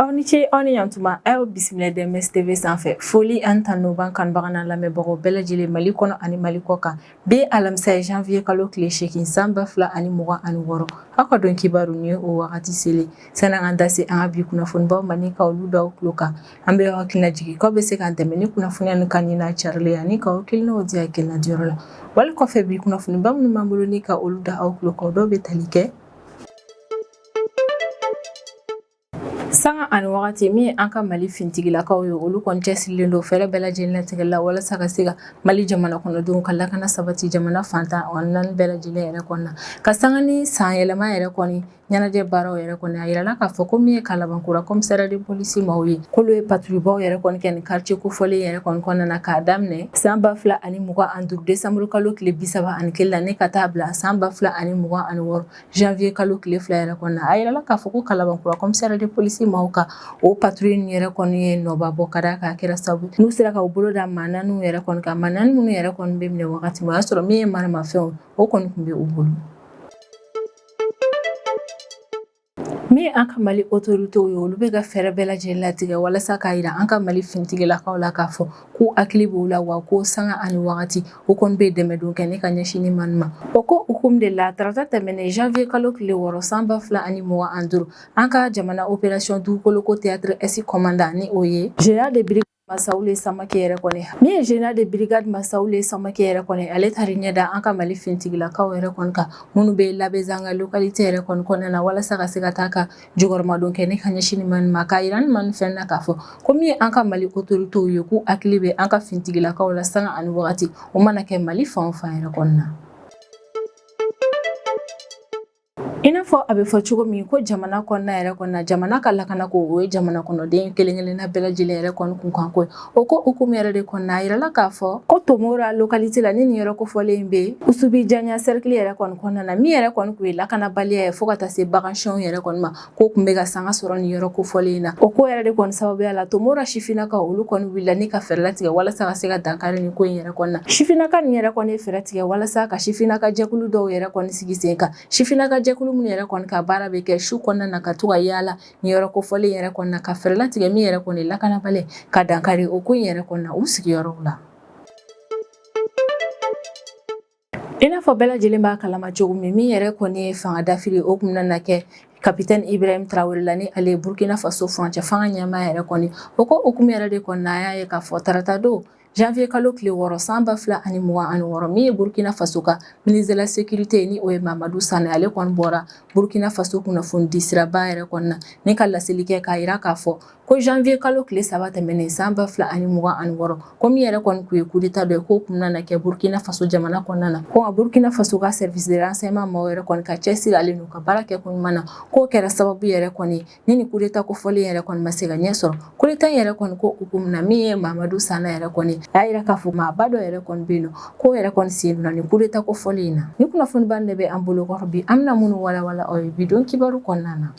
Aw ni ce aw ni ɲantuma a y'aw bisimila DMS TV sanfɛ foli an tanu b'an kanbaga n'a lamɛnbagaw bɛɛ lajɛlen Mali kɔnɔ ani Mali kɔ kan bi alamisa ye janvier kalo tile 8 san 2026 aw ka dɔn kibaru ni ye o wagati selen san'an an da se an ka bi kunnafonibaw ma ni ka olu da aw tulo kan an bɛ aw hakilina jigin k'aw bɛ se k'an dɛmɛ ni kunnafoniya ni kan n'a carilen ani ka aw kilinaw di hakilina diyɔrɔ la wali kɔfɛ bi kunnafoniba minnu b'an bolo ni ka olu da aw tulo kan dɔw bɛ tali kɛ sanga ani wagati min an ka Mali fintigilakaw ye olu kɔni cɛsirilen don fɛrɛ bɛɛ lajɛlen latigɛ la walasa ka se ka Mali jamana kɔnɔdenw ka lakana sabati jamana fantan o naani bɛɛ lajɛlen yɛrɛ kɔnɔna ka sanga ni san yɛlɛma yɛrɛ kɔni ɲɛnajɛ baaraw yɛrɛ kɔni a yirala k'a fɔ ko min ye Kalabankura commissariat de police maaw ye k'olu ye patrouillebaw yɛrɛ kɔni kɛ ni quartier kofɔlen yɛrɛ kɔni kɔnɔna k'a daminɛ san 2025 décembre kalo tile 31 la ne ka taa bila san 2026 janvier kalo tile 2 yɛrɛ kɔnɔna a yirala k'a fɔ ko Kalabankura commissariat de police maaw ka o patrouille ni yɛrɛ kɔni ye nɔbabɔ ka da k'a kɛra sabu n'u sera ka u bolo da maa naaniw yɛrɛ kɔni kan maa naani minnu yɛrɛ kɔni bɛ minɛ wagati min o y'a sɔrɔ min ye maramafɛnw o kɔni tun bɛ u bolo. Min an ka Mali autoritéw ye olu bɛ ka fɛrɛ bɛɛ lajɛlen latigɛ walasa k'a yira an ka Mali fintigilakaw la k'a fɔ k'u hakili b'u la wa ko sanga ani wagati u kɔni bɛ dɛmɛdon kɛ ne ka ɲɛsin ni manu ma o ko hukumu de la tarata tɛmɛnen janvier kalo tile 6 san 2025 an ka jamana opération dugukoloko théâtre S commandant ni o ye général de brigade Massaoule Samake yɛrɛ kɔni min ye général de brigade Massaoule Samake yɛrɛ kɔni ale tari ɲɛ da an ka Mali fintigilakaw yɛrɛ kɔni kan minnu bɛ Labɛnzanga localité yɛrɛ kɔni kɔnɔna na walasa ka se ka taa ka jukɔrɔmadon kɛ ne ka ɲɛsin ni manu ma k'a yira ni manu fɛn na k'a fɔ ko min ye an ka Mali autoritéw ye k'u hakili bɛ an ka fintigilakaw la sanga ani wagati o mana kɛ Mali fan o fan yɛrɛ kɔnɔna. I n'a fɔ a bɛ fɔ cogo min ko jamana kɔnɔna yɛrɛ kɔnɔna jamana ka lakana ko o ye jamana kɔnɔden kelen-kelenna bɛɛ lajɛlen yɛrɛ kɔni kunkan ko ye o ko hukumu yɛrɛ de kɔnɔna a yirala k'a fɔ ko Tomora localité la ni nin yɔrɔ kofɔlen bɛ Usubi Janya cercle yɛrɛ kɔni kɔnɔna na min yɛrɛ kɔni tun ye lakanabaliya ye fo ka taa se bagansiɔn yɛrɛ kɔni ma ko tun bɛ ka sanga sɔrɔ nin yɔrɔ kofɔlen na o ko yɛrɛ de kɔni sababuya la Tomora sifinakaw olu kɔni wulila ni ka fɛɛrɛ latigɛ walasa ka se ka dankari nin ko in yɛrɛ kɔnɔna sifinaka nin yɛrɛ kɔni ye fɛɛrɛ tigɛ walasa ka sifinaka jɛkulu dɔw yɛrɛ kɔni sigi sen kan sifinaka jɛkulu minnu yɛrɛ kɔni ka baara bɛ kɛ su kɔnɔna na ka to ka yaala nin yɔrɔ kofɔlen yɛrɛ kɔnɔna ka fɛɛrɛ latigɛ min yɛrɛ kɔni lakanabaliya ka dankari o ko in yɛrɛ kɔnɔna u sigiyɔrɔw la. I n'a fɔ bɛɛ lajɛlen b'a kalama cogo min yɛrɛ kɔni ye fanga dafiri o kun na kɛ Capitaine Ibrahim Traoré la ni ale ye Burkina Faso furancɛ fanga ɲɛmaa yɛrɛ kɔni o ko hukumu yɛrɛ de kɔnɔna a y'a ye k'a fɔ tarata don janvier kalo tile 6 san 2026 min ye Burkina Faso ka ministre de la sécurité ni o ye Mamadou Sané ale kɔni bɔra Burkina Faso kunnafoni di siraba yɛrɛ kɔnɔna ni ka laseli kɛ k'a yira k'a fɔ ko janvier kalo tile 3 tɛmɛnen san 2026 ko min yɛrɛ kɔni tun ye coup d'état dɔ ye k'o kun na kɛ Burkina Faso jamana kɔnɔna na ko nka Burkina Faso ka service de renseignement maaw yɛrɛ kɔni ka cɛsiri n'u ka baara kɛ ko ɲuman na k'o kɛra sababu yɛrɛ kɔni ni nin coup d'état kofɔlen yɛrɛ kɔni ma se ka ɲɛ sɔrɔ coup d'état yɛrɛ kɔni ko hukumu na min ye Mamadou Sané yɛrɛ kɔni a y'a yira k'a fɔ maaba dɔ yɛrɛ kɔni bɛ yen nɔ k'o yɛrɛ kɔni sen donna nin coup d'état kofɔlen in na ni kunnafoniba de bɛ an bolo kɔrɔ bi an bɛna minnu walawala aw ye bidon kibaru kɔnɔna na.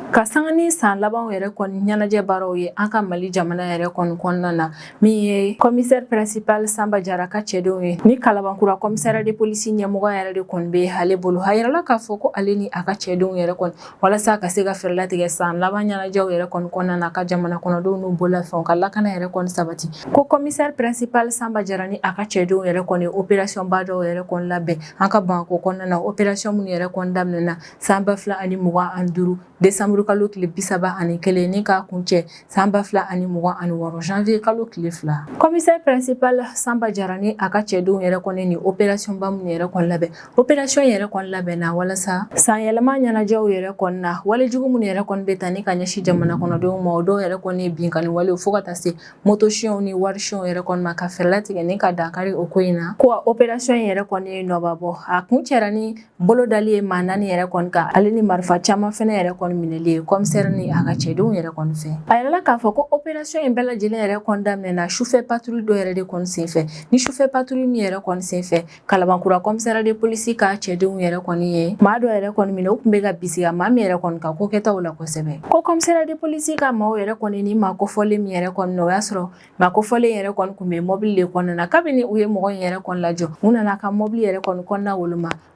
Ka sanga ni san labanw yɛrɛ kɔni ɲɛnajɛ baaraw ye an ka Mali jamana yɛrɛ kɔni kɔnɔna na min ye commissaire principal Samba Jara ka cɛdenw ye ni Kalabankura commissariat de police ɲɛmɔgɔ yɛrɛ de kɔni bɛ ale bolo a yirala k'a fɔ ko ale ni a ka cɛdenw yɛrɛ kɔni walasa ka se ka fɛɛrɛ latigɛ san laban ɲɛnajɛw yɛrɛ kɔni kɔnɔna na ka jamana kɔnɔdenw n'u bololafɛnw ka lakana yɛrɛ kɔni sabati ko commissaire principal Samba Jara ni a ka cɛdenw yɛrɛ kɔni opération ba dɔw yɛrɛ kɔni labɛn an ka Banko kɔnɔna na opération minnu yɛrɛ kɔni daminɛna san 2025 décembre kalo tile 31 ni k'a kuncɛ san 2026 janvier kalo tile 2 commissaire principal Samba Jara ni a ka cɛdenw yɛrɛ kɔni ni opération ba minnu yɛrɛ kɔni labɛn opération yɛrɛ kɔni labɛnna walasa san yɛlɛma ɲɛnajɛw yɛrɛ kɔni na walejugu minnu yɛrɛ kɔni bɛ taa ni ka ɲɛsin jamana kɔnɔdenw ma o dɔw yɛrɛ kɔni ye binkani walew fo ka taa se motosiyɛnw ni warisiyɛnw yɛrɛ kɔni ma ka fɛɛrɛ latigɛ ni ka dankari o ko in na ko opération yɛrɛ kɔni ye nɔbabɔ a kun cɛra ni bolodali ye maa naani yɛrɛ kɔni kan ale ni marifa caman fɛnɛ yɛrɛ kɔni minɛli le commissaire ni a ka cɛdenw yɛrɛ kɔni fɛ a yɛrɛla k'a fɔ ko opération in bɛɛ lajɛlen yɛrɛ kɔni daminɛna sufɛ patrouille dɔ yɛrɛ de kɔni senfɛ ni sufɛ patrouille min yɛrɛ kɔni senfɛ Kalabankura commissariat de police ka cɛdenw yɛrɛ kɔni ye maa dɔ yɛrɛ kɔni minɛ u tun bɛ ka bisiga maa min yɛrɛ kɔni ka ko kɛtaw la kosɛbɛ ko commissariat de police ka maaw yɛrɛ kɔni ni maa kofɔlen min yɛrɛ kɔni na o y'a sɔrɔ maa kofɔlen yɛrɛ kɔni tun bɛ mobile de kɔnɔna na kabini u ye mɔgɔ in yɛrɛ kɔni lajɔ u nana ka mobile yɛrɛ kɔni kɔnɔna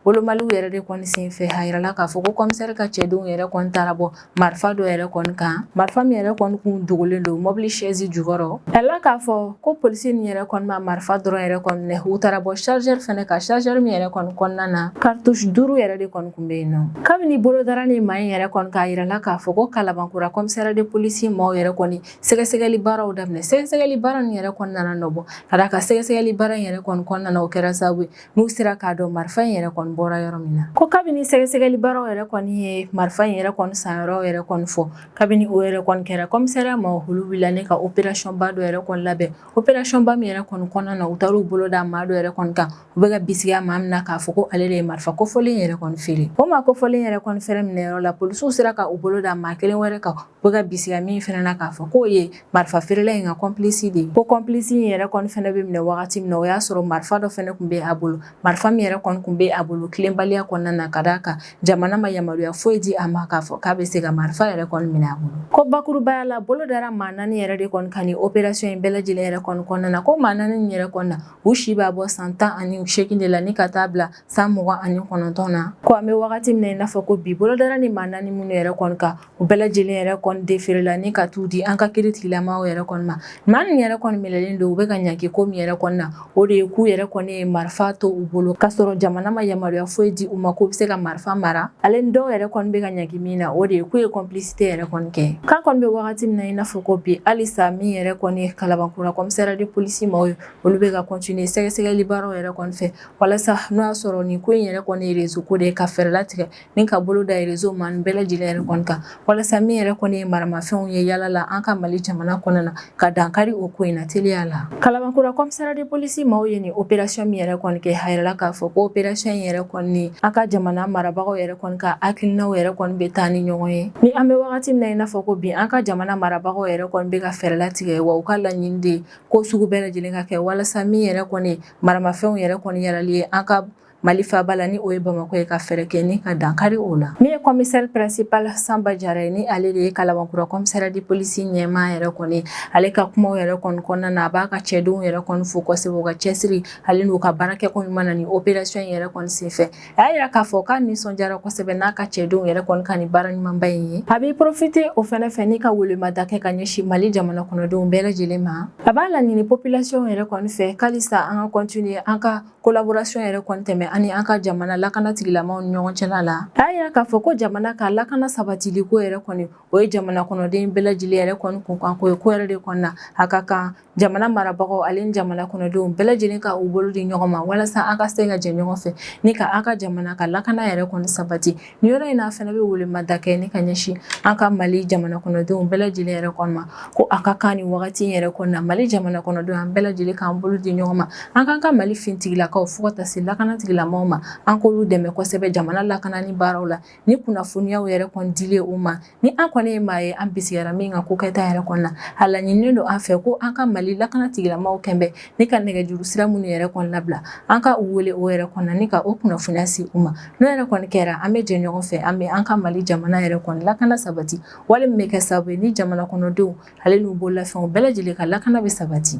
wolomaliw yɛrɛ de kɔni senfɛ a yirala k'a fɔ ko commissaire ka cɛdenw yɛrɛ kɔni taara bɔ marifa dɔ yɛrɛ kɔni kan marifa min yɛrɛ kɔni kun dogolen don mobile chaise jukɔrɔ a la k'a fɔ ko polisi nin yɛrɛ kɔni ma marifa dɔrɔn yɛrɛ kɔni nɛ u taara bɔ chargeur fɛnɛ ka chargeur min yɛrɛ kɔni kɔnɔna na cartouche 5 yɛrɛ de kɔni kun bɛ yen nɔ kabini bolodara ni maa in yɛrɛ kɔni k'a yirala k'a fɔ ko Kalabankura commissariat de police maaw yɛrɛ kɔni sɛgɛsɛgɛli baaraw daminɛ sɛgɛsɛgɛli baara nin yɛrɛ kɔni nana nɔbɔ ka da ka sɛgɛsɛgɛli baara in yɛrɛ kɔni kɔnɔna na o kɛra sababu n'u sera k'a dɔn marifa in yɛrɛ kɔni bɔra yɔrɔ min na ko kabini sɛgɛsɛgɛli baaraw yɛrɛ kɔni ye marifa in yɛrɛ kɔni san yɔrɔ yɛrɛ kɔni fɔ kabini o yɛrɛ kɔni kɛra commissariat ma olu wulila ne ka opération ba dɔ yɛrɛ kɔni labɛn opération ba min yɛrɛ kɔni kɔnɔna na u taar'u bolo da maa dɔ yɛrɛ kɔni kan u bɛ ka bisigiya maa min na k'a fɔ ko ale de ye marifa kofɔlen yɛrɛ kɔni feere o maa kofɔlen yɛrɛ kɔni fɛrɛ minɛyɔrɔ la polisiw sera ka u bolo da maa kelen wɛrɛ kan u bɛ ka bisigiya min fɛnɛ na k'a fɔ k'o ye marifa feerela in ka complice de ye ko complice in yɛrɛ kɔni fɛnɛ bɛ minɛ wagati min na o y'a sɔrɔ marifa dɔ fɛnɛ kun bɛ a bolo marifa min yɛrɛ kɔni kun bɛ a bolo tilenbaliya kɔnɔna na ka d'a kan jamana ma yamaruya foyi di a ma k'a fɔ k'a bɛ se ka marifa yɛrɛ kɔni minɛ a bolo ko bakurubaya la bolo dara maa 4 yɛrɛ de kɔni kan ni opération in bɛɛ lajɛlen yɛrɛ kɔni kɔnɔna na ko maa 4 nin yɛrɛ kɔnɔna u si b'a bɔ san 18 de la ni ka taa bila san 29 na ko an bɛ wagati min na i n'a fɔ ko bi bolo dara ni maa 4 minnu yɛrɛ kɔni kan u bɛɛ lajɛlen yɛrɛ kɔni defeere la ni ka t'u di an ka kiiritigilamaw yɛrɛ kɔni ma maa nin yɛrɛ kɔni minɛlen don u bɛ ka ɲangi ko min yɛrɛ kɔni na o de ye k'u yɛrɛ kɔni ye marifa to u bolo k'a sɔrɔ jamana ma yamaruya foyi di u ma k'u bɛ se ka marifa mara ale ni dɔw yɛrɛ kɔni bɛ ka ɲangi min na o de ye k'u ye complicité yɛrɛ kɔni kɛ k'an kɔni bɛ wagati min na i n'a fɔ ko bi halisa min yɛrɛ kɔni ye Kalabankura commissariat de police maaw ye olu bɛ ka continuer sɛgɛsɛgɛli baaraw yɛrɛ kɔni fɛ walasa n'o y'a sɔrɔ nin ko in yɛrɛ kɔni ye réseau ko de ye ka fɛɛrɛ latigɛ ni ka bolo da réseau ma nin bɛɛ lajɛlen yɛrɛ kɔni kan walasa min yɛrɛ kɔni ye maramafɛnw ye yala la an ka Mali jamana kɔnɔ na ka dankari o ko in na teliya la Kalabankura commissariat de police maaw ye nin opération min yɛrɛ kɔni kɛ a yirala k'a fɔ ko opération in yɛrɛ kɔni ni an ka jamana marabagaw yɛrɛ kɔni ka hakilinaw yɛrɛ kɔni bɛ taa ni ɲɔgɔn ye ni an bɛ wagati min na i n'a fɔ ko bi an ka jamana marabagaw yɛrɛ kɔni bɛ ka fɛɛrɛ latigɛ wa u ka laɲini de ko sugu bɛɛ lajɛlen ka kɛ walasa min yɛrɛ kɔni maramafɛnw yɛrɛ kɔni yɛrɛli ye an ka Mali faaba la ni o ye Bamako ye ka fɛɛrɛ kɛ ni ka dankari o la min ye commissaire principal Samba Jara ye ni ale de ye Kalabankura commissariat de police ɲɛmaa yɛrɛ kɔni ale ka kumaw yɛrɛ kɔni kɔnɔna na a b'a ka cɛdenw yɛrɛ kɔni fo kosɛbɛ u ka cɛsiri ale n'u ka baarakɛko ɲuman na ni opération in yɛrɛ kɔni senfɛ a y'a yira k'a fɔ k'a nisɔndiyara kosɛbɛ n'a ka cɛdenw yɛrɛ kɔni ka ni baara ɲumanba in ye a b'i profiter o fɛnɛ fɛ ni ka welemada kɛ ka ɲɛsin Mali jamana kɔnɔdenw bɛɛ lajɛlen ma a b'a laɲini population yɛrɛ kɔni fɛ halisa an ka continuer an ka collaboration yɛrɛ kɔni tɛmɛ ani an ka jamana lakana tigilamaw ni ɲɔgɔn cɛla la a y'a yira k'a fɔ ko jamana ka lakana sabatili ko yɛrɛ kɔni o ye jamana kɔnɔden bɛɛ lajɛlen yɛrɛ kɔni kunkan ko ye ko yɛrɛ de kɔni na a ka kan jamana marabagaw ale ni jamana kɔnɔdenw bɛɛ lajɛlen ka u bolo di ɲɔgɔn ma walasa an ka se ka jɛ ɲɔgɔn fɛ ni ka an ka jamana ka lakana yɛrɛ kɔni sabati ni yɔrɔ in na fɛnɛ bɛ welemada kɛ ni ka ɲɛsin an ka Mali jamana kɔnɔdenw bɛɛ lajɛlen yɛrɛ kɔni ma ko a ka kan ni wagati in yɛrɛ kɔni na Mali jamana kɔnɔdenw an bɛɛ lajɛlen k'an bolo di ɲɔgɔn ma an k'an ka Mali fintigilakaw fo ka taa se lakana tigilamaw ma an k'olu dɛmɛ kosɛbɛ jamana lakanani baaraw la ni kunnafoniyaw yɛrɛ kɔni dilen u ma ni an kɔni ye maa ye an bisigara min ka ko kɛta yɛrɛ kɔni na a laɲininen don an fɛ ko an ka Mali lakana tigilamaw kɛnbɛ ni ka nɛgɛjuru sira minnu yɛrɛ kɔni labila an ka u wele o yɛrɛ kɔni na ni ka o kunnafoniya se u ma n'o yɛrɛ kɔni kɛra an bɛ jɛ ɲɔgɔn fɛ an bɛ an ka Mali jamana yɛrɛ kɔni lakana sabati wali min bɛ kɛ sababu ye ni jamana kɔnɔdenw ale n'u bololafɛnw bɛɛ lajɛlen ka lakana bɛ sabati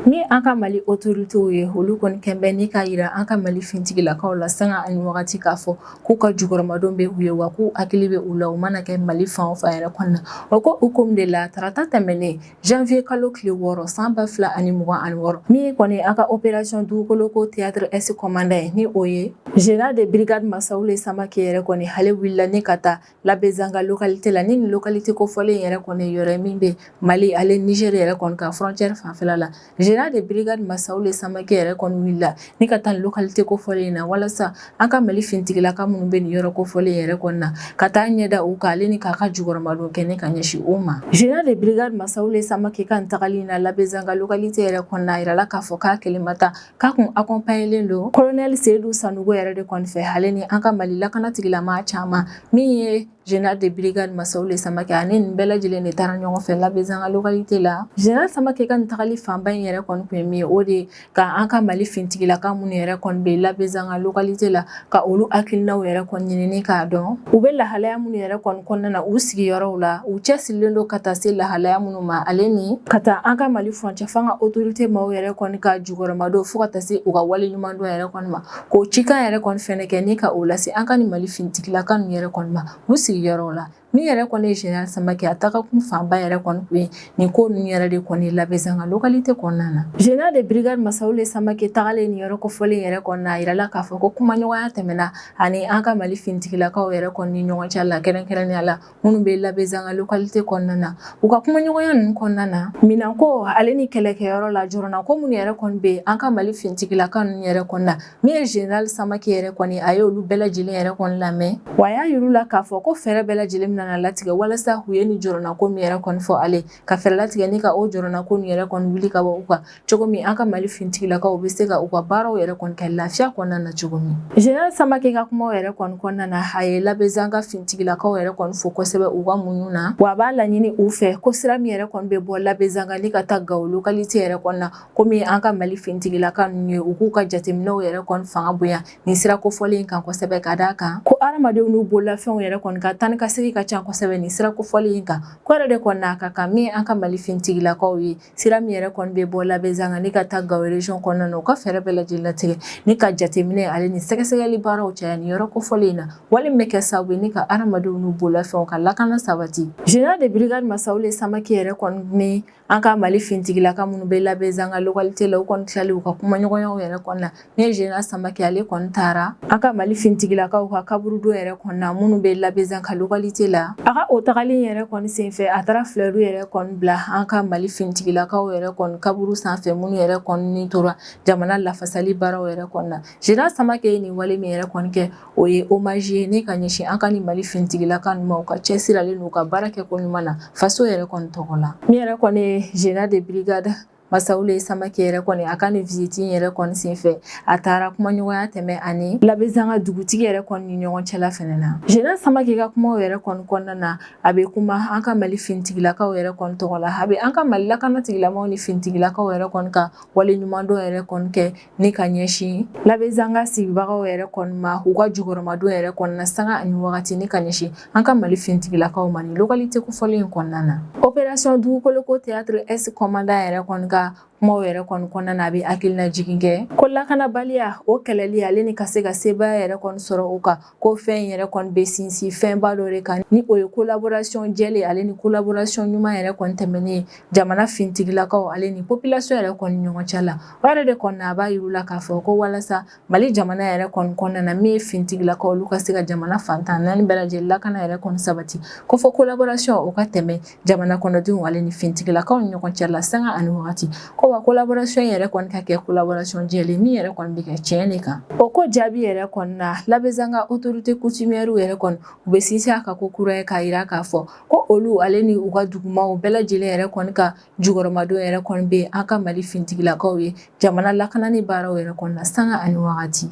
ni an ka Mali autoritéw ye olu kɔni kɛnbɛ ni ka yira an ka Mali fintigilakaw la sanga ani wagati k'a fɔ k'u ka jukɔrɔmadon bɛ u ye wa k'u hakili bɛ u la u mana kɛ Mali fan o fan yɛrɛ kɔnɔna na o ko hukumu de la tarata tɛmɛnen janvier kalo tile 6 san 2026 min ye kɔni an ka opération dugukoloko théâtre S commandant ye ni o ye général de brigade Masaule Samake yɛrɛ kɔni ale wulila ni ka taa Labɛzanga localité la ni nin localité kofɔlen yɛrɛ kɔni yɔrɔ min bɛ Mali ale Niger yɛrɛ kɔni ka frontière fanfɛla la général de brigade Masaule Samake yɛrɛ kɔni wulila ni ka taa localité kofɔlen na walasa an ka Mali fintigilaka minnu bɛ nin yɔrɔ kofɔlen yɛrɛ kɔni na ka taa ɲɛda u kan ale ni k'a ka jukɔrɔmadon kɛ ni ka ɲɛsin u ma général de brigade Masaule Samake ka nin tagali na Labɛzanga localité yɛrɛ kɔni na a yirala k'a fɔ k'a kelen ma taa k'a kun accompagnélen don colonel Seydou Sanogo yɛrɛ de kɔni fɛ ale ni an ka Mali lakana tigilama caman min ye général de brigade Masaoule Samake ani nin bɛɛ lajɛlen de taara ɲɔgɔn fɛ Labɛnzanga localité la. Général Samake ka nin tagali fanba in yɛrɛ kɔni kun ye min ye o de ka an ka Mali fintigilaka minnu yɛrɛ kɔni bɛ Labɛnzanga localité la ka olu hakilinaw yɛrɛ kɔni ɲinini k'a dɔn u bɛ lahalaya minnu yɛrɛ kɔni kɔnɔna na u sigiyɔrɔw la u cɛsirilen don ka taa se lahalaya minnu ma ale ni ka taa an ka Mali furancɛ fanga autorité maaw yɛrɛ kɔni ka jukɔrɔmadon fo ka taa se u ka wale ɲuman dɔn yɛrɛ kɔni ma k'o cikan yɛrɛ kɔni fɛnɛ kɛ ni ka o lase an ka ni Mali fintigilaka ninnu yɛrɛ kɔni ma u sigiyɔrɔw la. Min yɛrɛ kɔni ye général Samake a tagakun fanba yɛrɛ kɔni kun ye nin ko ninnu yɛrɛ de kɔni Labɛnzanga localité kɔnɔna na. Général de brigade Masaoule Samake tagalen nin yɔrɔ kofɔlen yɛrɛ kɔnɔna a yirala k'a fɔ ko kumaɲɔgɔnya tɛmɛna ani an ka Mali fintigilakaw yɛrɛ kɔni ni ɲɔgɔn cɛ la kɛrɛnkɛrɛnnenya la minnu bɛ Labɛnzanga localité kɔnɔna na. U ka kumaɲɔgɔnya ninnu kɔnɔna na minanko ale ni kɛlɛkɛyɔrɔ la jɔrɔna ko minnu yɛrɛ kɔni bɛ an ka Mali fintigilaka ninnu yɛrɛ kɔnɔna min ye général Samake yɛrɛ kɔni a ye olu bɛɛ lajɛlen yɛrɛ kɔni lamɛn wa a y'a yir'u la k'a fɔ ko fɛɛrɛ bɛɛ lajɛlen min nana latigɛ walasa u ye ni jɔrɔna ko min yɛrɛ kɔni fɔ ale ka fɛɛrɛ latigɛ ni ka o jɔrɔna ko nin yɛrɛ kɔni wuli ka bɔ u kan cogo min an ka Mali fintigilakaw bɛ se ka u ka baaraw yɛrɛ kɔni kɛ lafiya kɔnɔna na cogo min. Général Samake ka kumaw yɛrɛ kɔni kɔnɔna na a ye Labɛnzanga fintigilakaw yɛrɛ kɔni fo kosɛbɛ u ka muɲu na wa a b'a laɲini u fɛ ko sira min yɛrɛ kɔni bɛ bɔ Labɛnzanga ni ka taa Gao localité yɛrɛ kɔnɔna na komi an ka Mali fintigilaka ninnu ye u k'u ka jateminɛw yɛrɛ kɔni fanga bonya nin sira kofɔlen kan kosɛbɛ ka d'a kan ko adamadenw n'u bololafɛnw yɛrɛ kɔni ka taa ni ka segin ka ca kosɛbɛ nin sira kofɔlen kan ko yɛrɛ de kɔni n'a ka kan min an ka Mali fintigilakaw ye sira min yɛrɛ kɔni bɛ bɔ Labɛnzanga ni ka taa Gao région kɔnɔna na u ka fɛɛrɛ bɛɛ lajɛlen latigɛ ni ka jateminɛ ale ni sɛgɛsɛgɛli baaraw caya nin yɔrɔ kofɔlen na wali min bɛ kɛ sababu ye ni ka adamadenw n'u bololafɛnw ka lakana sabati. Général de brigade Masaoule Samake yɛrɛ kɔni ni an ka Mali fintigilaka minnu bɛ Labɛnzanga localité la u kɔni tilali u ka kumaɲɔgɔnyaw yɛrɛ kɔnɔna ni général Samake ale kɔni taara an ka Mali fintigilakaw ka kaburudon yɛrɛ kɔnɔna minnu bɛ Labɛnzanga localité la a ka o tagalen yɛrɛ kɔni senfɛ a taara fleur yɛrɛ kɔni bila an ka Mali fintigilakaw yɛrɛ kɔni kaburu sanfɛ minnu yɛrɛ kɔni ni tora jamana lafasali baaraw yɛrɛ kɔnɔna général Samake ye nin wale min yɛrɛ kɔni kɛ o ye hommage ye ni ka ɲɛsin an ka ni Mali fintigilaka ninnu ma u ka cɛsiralen n'u ka baara kɛ ko ɲuman na faso yɛrɛ kɔni tɔgɔ la. Min yɛrɛ kɔni ye général de brigade Masaoule Samake yɛrɛ kɔni a ka ni visite yɛrɛ kɔni senfɛ a taara kumaɲɔgɔnya tɛmɛ ani Labɛnzanga dugutigi yɛrɛ kɔni ni ɲɔgɔn cɛla fɛnɛ na. Général Samake ka kumaw yɛrɛ kɔni kɔnɔna na a bɛ kuma an ka Mali fintigilakaw yɛrɛ kɔni tɔgɔ la a bɛ an ka Mali lakana tigilamaw ni fintigilakaw yɛrɛ kɔni ka wale ɲuman dɔn yɛrɛ kɔni kɛ ni ka ɲɛsin Labɛnzanga sigibagaw yɛrɛ kɔni ma u ka jukɔrɔmadon yɛrɛ kɔni na sanga ani wagati ni ka ɲɛsin an ka Mali fintigilakaw ma ni localité kofɔlen in kɔnɔna na. Opération dugukoloko théâtre S commandant yɛrɛ kɔni ka kumaw yɛrɛ kɔni kɔnɔna na a bɛ hakilina jigin kɛ ko lakanabaliya o kɛlɛli ale ni ka se ka sebaya yɛrɛ kɔni sɔrɔ o kan ko fɛn yɛrɛ kɔni bɛ sinsin fɛnba dɔ de kan ni o ye collaboration jɛlen ale ni collaboration ɲuman yɛrɛ kɔni tɛmɛnen jamana fintigilakaw ale ni population yɛrɛ kɔni ɲɔgɔn cɛ la o yɛrɛ de kɔni a b'a yir'u la k'a fɔ ko walasa Mali jamana yɛrɛ kɔni kɔnɔna na min ye fintigilakaw olu ka se ka jamana fantan naani bɛɛ lajɛlen lakana yɛrɛ kɔni sabati ko fɔ collaboration o ka tɛmɛ jamana kɔnɔdenw ale ni fintigilakaw ni ɲɔgɔn cɛ la sanga ani wagati ko wa collaboration yɛrɛ kɔni ka kɛ collaboration jɛlen min yɛrɛ kɔni bɛ kɛ tiɲɛ de kan o ko jaabi yɛrɛ kɔni na Labɛnzanga autorité coutumière yɛrɛ kɔni u bɛ sinsin a ka ko kura ye k'a yira k'a fɔ ko olu ale ni u ka dugumaw bɛɛ lajɛlen yɛrɛ kɔni ka jukɔrɔmadon yɛrɛ kɔni bɛ an ka Mali fintigilakaw ye jamana lakanani baaraw yɛrɛ kɔni na sanga ani wagati.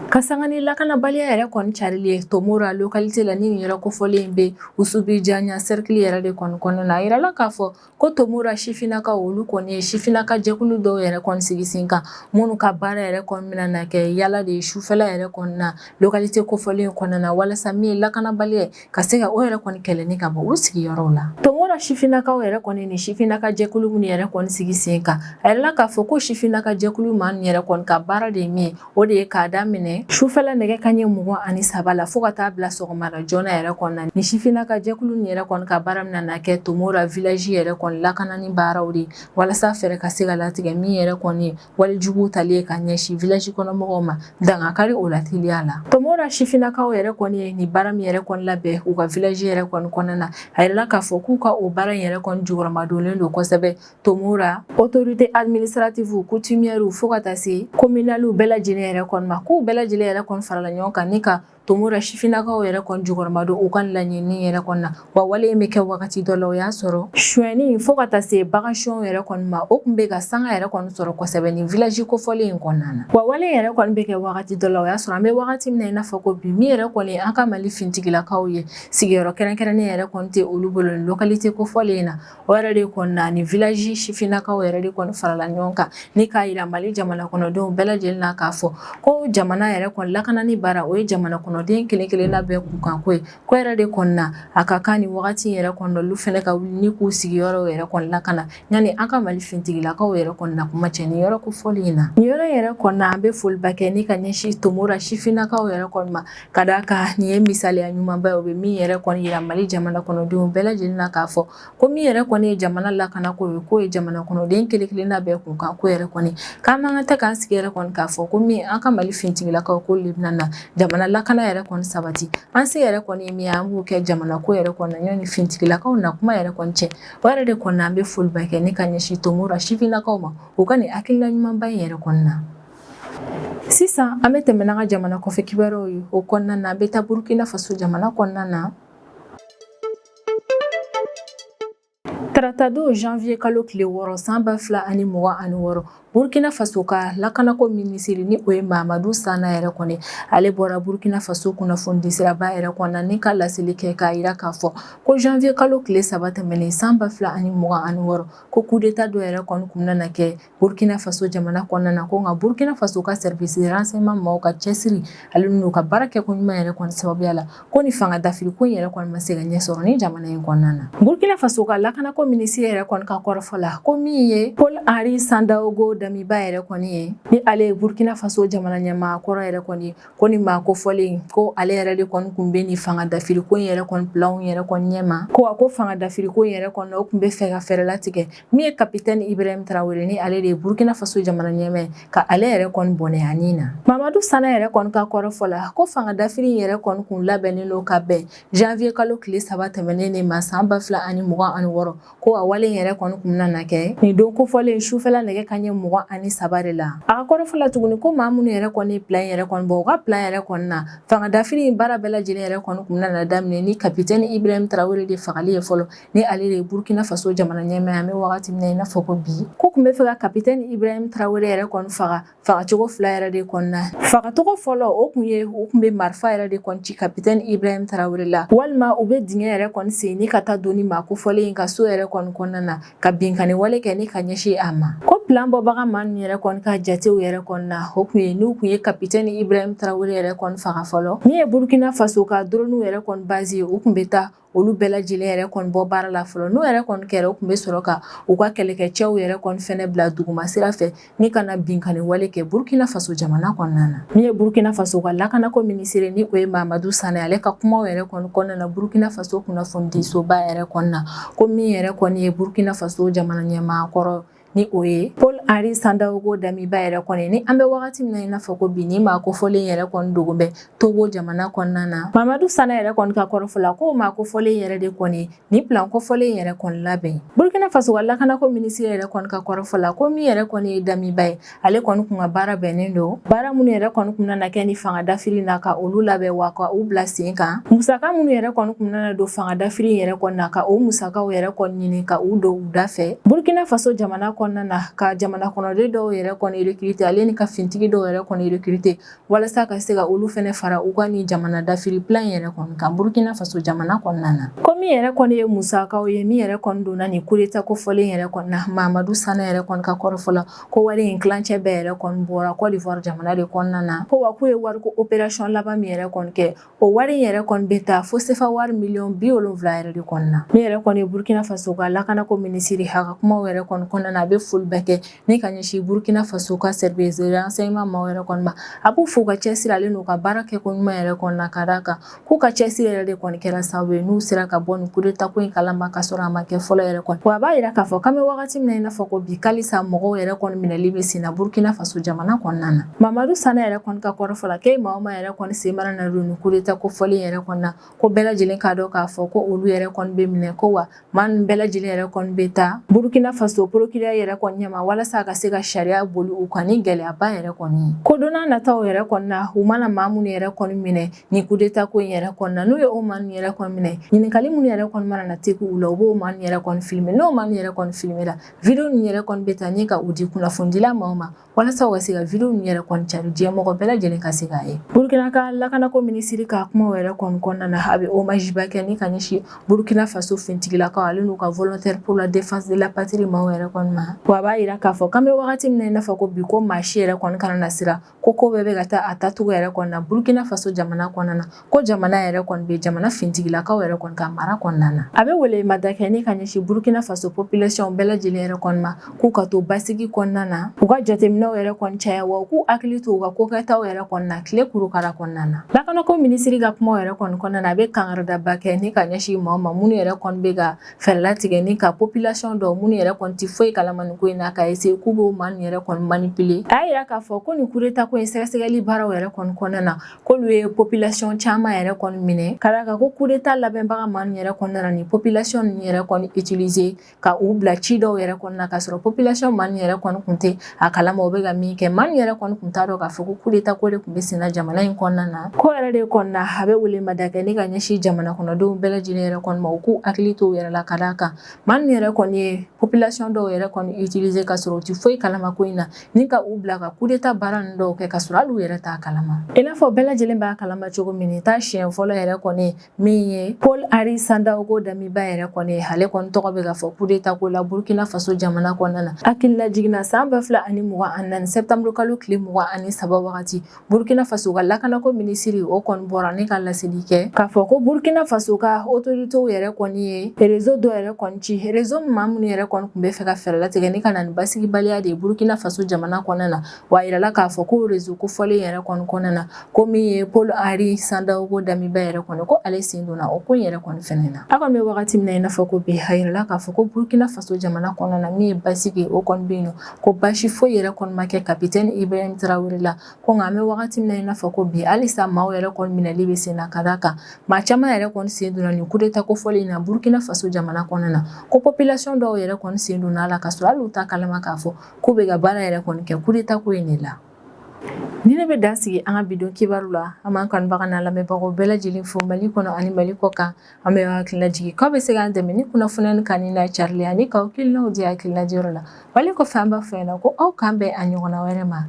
Ka sanga ni lakanabaliya yɛrɛ kɔni carili ye Tomora localité la ni nin yɛrɛ kofɔlen bɛ Usubi Janya cercle yɛrɛ de kɔni kɔnɔna na a yirala k'a fɔ ko Tomora sifinnakaw olu kɔni ye sifinnaka jɛkulu dɔw yɛrɛ kɔni sigi sen kan minnu ka baara yɛrɛ kɔni bɛna na kɛ yala de ye sufɛla yɛrɛ kɔni na localité kofɔlen kɔnɔna na walasa min ye lakanabaliya ka se ka o yɛrɛ kɔni kɛlɛni ka bɔ u sigiyɔrɔw la. Tomora sifinnakaw yɛrɛ kɔni ni sifinnaka jɛkulu minnu yɛrɛ kɔni sigi sen kan a yirala k'a fɔ ko sifinnaka jɛkulu maa ninnu yɛrɛ kɔni ka baara de ye min ye o de ye k'a daminɛ sufɛla nɛgɛ kanɲɛ 23 la fo ka taa bila sɔgɔmada joona yɛrɛ kɔnɔna ni sifinnaka jɛkulu nin yɛrɛ kɔni ka baara min na kɛ Tomora village yɛrɛ kɔni lakanani baaraw de walasa fɛɛrɛ ka se ka latigɛ min yɛrɛ kɔni ye walijugu tali ye ka ɲɛsin village kɔnɔmɔgɔw ma dangakari o la teliya la. Tomora sifinnakaw yɛrɛ kɔni ye ni baara min yɛrɛ kɔni labɛn u ka village yɛrɛ kɔni kɔnɔna na a yirala k'a fɔ k'u ka o baara in yɛrɛ kɔni jukɔrɔmadonlen don kosɛbɛ Tomora autorité administrative coutumière fo ka taa se communal bɛɛ lajɛlen yɛrɛ kɔni ma k'u bɛɛ lajɛlen yɛrɛ kɔni farala ɲɔgɔn kan ni ka tomora sifinnakaw yɛrɛ kɔni jukɔrɔma don u ka laɲini yɛrɛ kɔni na wa wale bɛ kɛ wagati dɔ la o y'a sɔrɔ suɲɛni fo ka taa se bagansiɔn yɛrɛ kɔni ma o kun bɛ ka sanga yɛrɛ kɔni sɔrɔ kosɛbɛ ni village kofɔlen in kɔnɔna na wa wale yɛrɛ kɔni bɛ kɛ wagati dɔ la o y'a sɔrɔ an bɛ wagati min na i n'a fɔ ko bi min yɛrɛ kɔni an ka Mali fintigilakaw ye sigiyɔrɔ kɛrɛnkɛrɛnnen yɛrɛ kɔni tɛ olu bolo ni localité kofɔlen in na o yɛrɛ de kɔni na ni village sifinnakaw yɛrɛ de kɔni farala ɲɔgɔn kan ni k'a yira Mali jamana kɔnɔdenw bɛɛ lajɛlen na k'a fɔ ko jamana yɛrɛ kɔni lakanani baara o ye jamana kɔnɔden kelen kelenna bɛɛ kunkan ko ye ko yɛrɛ de kɔni na a ka kan ni wagati yɛrɛ kɔni olu fɛnɛ ka wuli ni k'u sigiyɔrɔ yɛrɛ kɔni lakana yani an ka Mali fintigilakaw yɛrɛ kɔni na kuma cɛ ni yɔrɔ kofɔlen in na ni yɔrɔ yɛrɛ kɔni na an bɛ foliba kɛ ni ka ɲɛsin tomora sifinnakaw yɛrɛ kɔni ma ka d'a kan nin ye misaliya ɲumanba ye o bɛ min yɛrɛ kɔni yira Mali jamana kɔnɔdenw bɛɛ lajɛlen na k'a fɔ ko min yɛrɛ kɔni ye jamana lakana ko ye k'o ye jamana kɔnɔden kelen kelenna bɛɛ kunkan ko yɛrɛ kɔni k'an man ka tɛ k'an sigi yɛrɛ kɔni k'a fɔ ko min an ka Mali fintigilakaw ko le bɛna na jamana lakana yɛrɛ kɔni sabati an se yɛrɛ kɔni ye min ye an b'o kɛ jamana ko yɛrɛ kɔni na ɲɔni fintigilakaw na kuma yɛrɛ kɔni cɛ o yɛrɛ de kɔni an bɛ foliba kɛ ni ka ɲɛsin tomora sifinnakaw ma u ka nin hakilina ɲumanba in yɛrɛ kɔni na sisan an bɛ tɛmɛ n'an ka jamana kɔfɛ kibaruyaw ye o kɔnɔna na an bɛ taa Burkina Faso jamana kɔnɔna na tarata don janvier kalo tile 6 san 2026 Burkina Faso ka lakanako minisiri ni o ye Mahamadou Sana yɛrɛ kɔni ale bɔra Burkina Faso kunnafoni siraba yɛrɛ kɔnɔna ni ka laseli kɛ k'a yira k'a fɔ ko janvier kalo tile 3 tɛmɛnen san 2026 ko coup d'état dɔ yɛrɛ kɔni kun bɛna kɛ Burkina Faso jamana kɔnɔna na ko nka Burkina Faso ka service de renseignement mɔgɔw ka cɛsiri ale n'u ka baara kɛ ko ɲuman yɛrɛ kɔni sababuya la ko ni fanga dafiri ko in yɛrɛ kɔni ma se ka ɲɛ sɔrɔ ni jamana in kɔnɔna na Burkina Faso ka lakanako minisiri yɛrɛ kɔni ka kɔrɔfɔ la ko min ye Paul Henri Sandaogo Damiba yɛrɛ kɔni ye ni ale ye Burkina Faso jamana ɲɛmaa kɔrɔ yɛrɛ kɔni ko ni maa kofɔlen ko ale yɛrɛ de kɔni kun bɛ ni fanga dafiri ko in yɛrɛ kɔni plan yɛrɛ kɔni ɲɛma ko a ko fanga dafiri ko in yɛrɛ kɔni o kun bɛ fɛ ka fɛrɛ latigɛ min ye capitaine Ibrahim Traoré ni ale de ye Burkina Faso jamana ɲɛmaa ka ale yɛrɛ kɔni bɔnɛ ani na Mamadou Sana yɛrɛ kɔni ka kɔrɔfɔ la ko fanga dafiri yɛrɛ kɔni kun labɛnnen don ka bɛn janvier kalo tile 3 tɛmɛnen de ma san 2026 ko a wale yɛrɛ kɔni kun bɛna kɛ ni don kofɔlen sufɛla nɛgɛ kanɲɛ 23 de la a ka kɔrɔfɔ la tuguni ko maa minnu yɛrɛ kɔni plan yɛrɛ kɔni bɔ u ka plan yɛrɛ kɔni na fanga dafiri in baara bɛɛ lajɛlen yɛrɛ kɔni kun bɛna daminɛ ni capitaine Ibrahim Traoré de fagali ye fɔlɔ ni ale de ye Burkina Faso jamana ɲɛmaa an bɛ wagati min na i n'a fɔ ko bi ko kun bɛ fɛ ka capitaine Ibrahim Traoré yɛrɛ kɔni fagacogo fila yɛrɛ de kɔni na fagacogo fɔlɔ o kun bɛ marifa yɛrɛ de kɔni ci capitaine Ibrahim Traoré la walima u bɛ dingɛ yɛrɛ kɔni sen ni ka taa don ni maa kofɔlen in ka so yɛrɛ kɔni kɔnɔna na ka binkani wale kɛ ni ka ɲɛsin a ma ko plan bɔbaga maa ninnu yɛrɛ kɔni ka jatew yɛrɛ kɔni na o kun ye n'u kun ye capitaine Ibrahim Traoré yɛrɛ kɔni faga fɔlɔ min ye Burkina Faso ka drone yɛrɛ kɔni base ye u kun bɛ taa olu bɛɛ lajɛlen yɛrɛ kɔni bɔ baara la fɔlɔ n'o yɛrɛ kɔni kɛra u kun bɛ sɔrɔ ka u ka kɛlɛkɛcɛw yɛrɛ kɔni fɛnɛ bila duguma sira fɛ ni kana binkani wale kɛ Burkina Faso jamana kɔnɔna na min ye Burkina Faso ka lakanako minisiri ni o ye Mahamadou Sana ale ka kumaw yɛrɛ kɔni kɔnɔna na Burkina Faso kunnafoni soba yɛrɛ kɔnɔna na ko min yɛrɛ kɔni ye Burkina Faso jamana ɲɛmaa kɔrɔ ni o ye Paul Henri Sandaogo Damiba yɛrɛ kɔni ni an bɛ wagati min na i n'a fɔ ko bi ni maa kofɔlen yɛrɛ kɔni dogo bɛ Togo jamana kɔnɔna na Mamadou Sana yɛrɛ kɔni ka kɔrɔfɔ la ko maa kofɔlen yɛrɛ de kɔni ni plan kofɔlen yɛrɛ kɔni labɛn Burkina Faso ka lakanako minisiri yɛrɛ kɔni ka kɔrɔfɔ la ko min yɛrɛ kɔni ye Damiba ye ale kɔni kun ka baara bɛnnen don baara minnu yɛrɛ kɔni kun na kɛ ni fanga dafiri na ka olu labɛn wa ka u bila sen kan musaka minnu yɛrɛ kɔni kun na don fanga dafiri yɛrɛ kɔni na ka o musakaw yɛrɛ kɔni ɲini ka u don u da fɛ Burkina Faso jamana kɔnɔna na ka jamana kɔnɔden dɔw yɛrɛ kɔni recruter ale ni ka fintigi dɔw yɛrɛ kɔni recruter walasa ka se ka olu fɛnɛ fara u ka ni jamana dafiri plan yɛrɛ kɔni kan Burkina Faso jamana kɔnɔna na ko min yɛrɛ kɔni ye musakaw ye min yɛrɛ kɔni donna ni coup d'état kofɔlen yɛrɛ kɔni na Mahamadou Sana yɛrɛ kɔni ka kɔrɔfɔ la ko wari in kilancɛ bɛɛ yɛrɛ kɔni bɔra Côte d'Ivoire jamana de kɔnɔna na ko wa k'u ye wariko opération laban min yɛrɛ kɔni kɛ o wari in yɛrɛ kɔni bɛ taa fo CFA wari miliyɔn 70 yɛrɛ de kɔnɔna na min yɛrɛ kɔni ye Burkina Faso ka lakanako minisiri ha ka kumaw yɛrɛ kɔni kɔnɔna na a bɛ foli bɛɛ kɛ ni ka ɲɛsin Burkina Faso ka service de renseignement maaw yɛrɛ kɔni ma a b'u fo ka cɛsiri ale n'u ka baara kɛ ko ɲuman yɛrɛ kɔni na ka d'a kan k'u ka cɛsiri yɛrɛ de kɔni kɛra sababu ye n'u sera ka bɔ ni coup d'état ko in kalama ka sɔrɔ a ma kɛ fɔlɔ yɛrɛ kɔni wa a b'a yira k'a fɔ k'an bɛ wagati min na i n'a fɔ ko bi kalisa mɔgɔw yɛrɛ kɔni minɛli bɛ sen na Burkina Faso jamana kɔnɔna na Mamadou Sana yɛrɛ kɔni ka kɔrɔfɔ la k'e maa o maa yɛrɛ kɔni sen mana na don ni coup d'état ko fɔlen yɛrɛ kɔni na ko bɛɛ lajɛlen k'a dɔn k'a fɔ ko olu yɛrɛ kɔni bɛ minɛ ko wa maa ninnu bɛɛ lajɛlen yɛrɛ kɔni bɛ taa Burkina Faso procureur yɛrɛ kɔni ɲɛma walasa walasa ka se ka sariya boli u kan ni gɛlɛyaba yɛrɛ kɔni ko donna nataw yɛrɛ kɔnɔna u mana maa minnu yɛrɛ kɔni minɛ ni coup d'état ko in yɛrɛ kɔnɔna n'u ye o maa ninnu yɛrɛ kɔni minɛ ɲininkali minnu yɛrɛ kɔni mana na tegu u la u b'o maa ninnu yɛrɛ kɔni filmer n'o maa ninnu yɛrɛ kɔni filmera video ninnu yɛrɛ kɔni bɛ taa ni ka u di kunnafonidila maaw ma walasa u ka se ka video ninnu yɛrɛ kɔni cari diɲɛmɔgɔ bɛɛ lajɛlen ka se k'a ye Burkina ka lakanako minisiri ka kuma yɛrɛ kɔni kɔnɔna na a bɛ hommage ba kɛ ni ka ɲɛsin Burkina Faso fintigilakaw ale n'u ka volontaire pour la défense de la patrie maaw yɛrɛ kɔni ma wa a b'a yira k'a fɔ k'an bɛ wagati min na i n'a fɔ ko bi ko maa si yɛrɛ kɔni kana na sira ko bɛɛ bɛ ka taa a tacogo yɛrɛ kɔnɔna na Burkina Faso jamana kɔnɔna na ko jamana yɛrɛ kɔni bɛ jamana fintigilakaw yɛrɛ kɔni ka mara kɔnɔna na a bɛ welemada kɛ ni ka ɲɛsin Burkina Faso population bɛɛ lajɛlen yɛrɛ kɔni ma k'u ka to basigi kɔnɔna na u ka jateminɛw yɛrɛ kɔni caya wa u k'u hakili to u ka kokɛtaw yɛrɛ kɔnɔna na tile kurukara kɔnɔna na lakanako minisiri ka kuma yɛrɛ kɔni kɔnɔna na a bɛ kangaridaba kɛ ni ka ɲɛsin maaw ma minnu yɛrɛ kɔni bɛ ka fɛɛrɛ latigɛ ni ka population dɔw minnu yɛrɛ kɔni tɛ foyi kalama nin ko in na ka essayer k'u b'o maa ninnu yɛrɛ kɔni manipuler a y'a yira k'a fɔ ko nin coup d'état ko in sɛgɛsɛgɛli baaraw yɛrɛ kɔni kɔnɔna na k'olu ye population caman yɛrɛ kɔni minɛ ka d'a kan ko coup d'état labɛnbaga maa ninnu yɛrɛ kɔnɔna na ni population ninnu yɛrɛ kɔni utiliser ka u bila ci dɔw yɛrɛ kɔnɔna na k'a sɔrɔ population maa ninnu yɛrɛ kɔni tun tɛ a kalama u bɛ ka min kɛ maa ninnu yɛrɛ kɔni tun t'a dɔn k'a fɔ ko coup d'état ko de tun bɛ sen na jamana in kɔnɔna na ko yɛrɛ de kɔnɔna a bɛ welemada kɛ ni ka ɲɛsin jamana kɔnɔdenw bɛɛ lajɛlen yɛrɛ kɔni ma u k'u hakili to u yɛrɛ la ka d'a kan maa ninnu yɛrɛ kɔni ye population dɔw yɛrɛ kɔni utiliser ka sɔrɔ u tɛ foyi kalama ko in na ni ka u bila ka coup d'état baara ninnu dɔw kɛ ka sɔrɔ hali u yɛrɛ t'a kalama i n'a fɔ bɛɛ lajɛlen b'a kalama cogo min nin t'a siɲɛ fɔlɔ yɛrɛ kɔni min ye Paul Henri Sandaogo Damiba yɛrɛ kɔni ale kɔni tɔgɔ bɛ ka fɔ coup d'état ko la Burkina Faso jamana kɔnɔna na hakilila jiginna san 2024 septembre kalo tile 23 wagati Burkina Faso ka lakanako minisiri o kɔni bɔra ne ka laseli kɛ k'a fɔ ko Burkina Faso ka autoritéw yɛrɛ kɔni ye réseau dɔ yɛrɛ kɔni ci réseau maa minnu yɛrɛ kɔni tun bɛ fɛ ka fɛɛrɛ latigɛ ni ka na ni basigibaliya de ye Burkina Faso jamana kɔnɔna na wa a yirala k'a fɔ ko réseau kofɔlen yɛrɛ kɔni kɔnɔna na ko min ye Paul Henri Sandaogo Damiba yɛrɛ kɔni ko ale sen donna o ko in yɛrɛ kɔni fɛnɛ na a kɔni bɛ wagati min na i n'a fɔ ko bi a yirala k'a fɔ ko Burkina Faso jamana kɔnɔna na min ye basigi o kɔni bɛ yen nɔ ko basi foyi yɛrɛ kɔni ma kɛ capitaine Ibrahim Traoré la ko nka an bɛ wagati min na i n'a fɔ ko bi halisa maaw yɛrɛ kɔni minɛli bɛ sen na ka d'a kan maa caman yɛrɛ kɔni sen donna nin coup d'état kofɔlen in na Burkina Faso jamana kɔnɔna na ko population dɔw yɛrɛ kɔni sen donna a la ka sɔrɔ hali u t'a kalama k'a fɔ k'u bɛ ka baara yɛrɛ kɔni kɛ coup d'état ko in de la ni ne bɛ dan sigi an ka bidon kibaru la an b'an kanubaga n'a lamɛnbagaw bɛɛ lajɛlen fo Mali kɔnɔ ani Mali kɔ kan an bɛ hakilina jigin k'aw bɛ se k'an dɛmɛ ni kunnafoniya ni kanni n'a carili ani k'aw hakilinaw di hakilina diyɔrɔ la wali kɔfɛ an b'a fɔ ɲɛna ko aw k'an bɛn a ɲɔgɔnna wɛrɛ ma